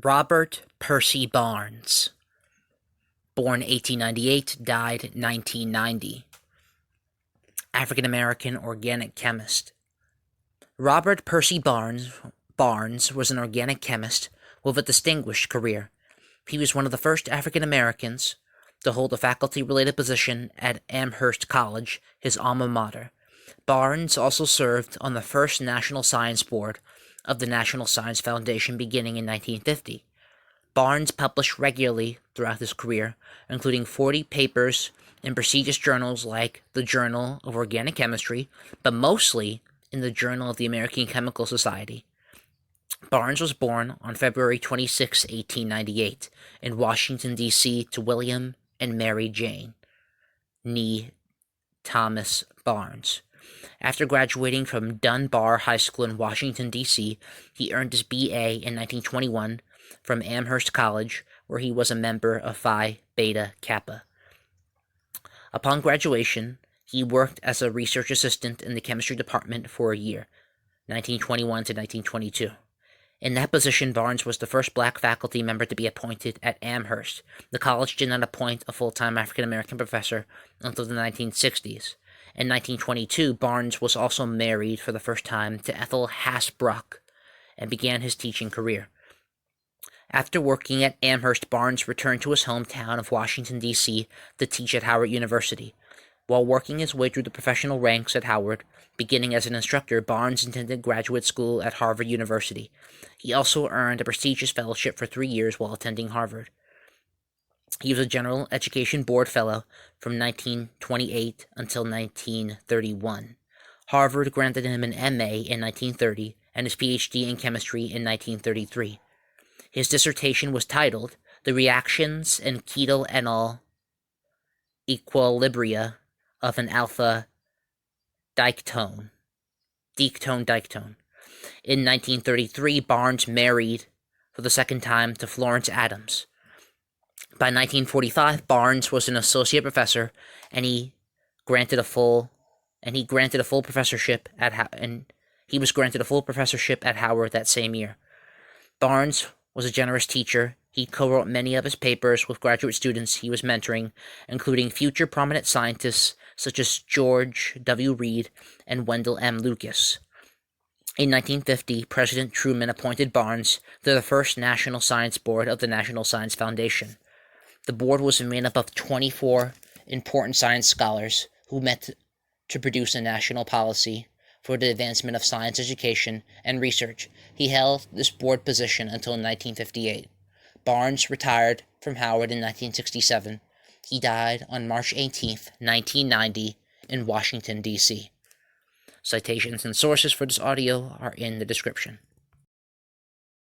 Robert Percy Barnes, born 1898, died 1990. African American organic chemist. Robert Percy Barnes was an organic chemist with a distinguished career. He was one of the first African Americans to hold a faculty-related position at Amherst College, his alma mater. Barnes also served on the first National Science Board of the National Science Foundation beginning in 1950. Barnes published regularly throughout his career, including 40 papers in prestigious journals like the Journal of Organic Chemistry, but mostly in the Journal of the American Chemical Society. Barnes was born on February 26, 1898, in Washington, D.C., to William and Mary Jane, née Thomas Barnes. After graduating from Dunbar High School in Washington, D.C., he earned his B.A. in 1921 from Amherst College, where he was a member of Phi Beta Kappa. Upon graduation, he worked as a research assistant in the chemistry department for a year, 1921 to 1922. In that position, Barnes was the first black faculty member to be appointed at Amherst. The college did not appoint a full-time African-American professor until the 1960s. In 1922, Barnes was also married for the first time to Ethel Hasbrouck and began his teaching career. After working at Amherst, Barnes returned to his hometown of Washington, D.C. to teach at Howard University. While working his way through the professional ranks at Howard, beginning as an instructor, Barnes attended graduate school at Harvard University. He also earned a prestigious fellowship for 3 years while attending Harvard. He was a General Education Board Fellow from 1928 until 1931. Harvard granted him an M.A. in 1930 and his Ph.D. in chemistry in 1933. His dissertation was titled "The Reactions in Ketyl-Enol Equilibria of an Alpha Diketone." In 1933, Barnes married for the second time to Florence Adams. By 1945, Barnes was an associate professor, and he was granted a full professorship at Howard that same year. Barnes was a generous teacher. He co-wrote many of his papers with graduate students he was mentoring, including future prominent scientists such as George W. Reed and Wendell M. Lucas. In 1950, President Truman appointed Barnes to the first National Science Board of the National Science Foundation. The board was made up of 24 important science scholars who met to produce a national policy for the advancement of science education and research. He held this board position until 1958. Barnes retired from Howard in 1967. He died on March 18, 1990, in Washington, D.C. Citations and sources for this audio are in the description.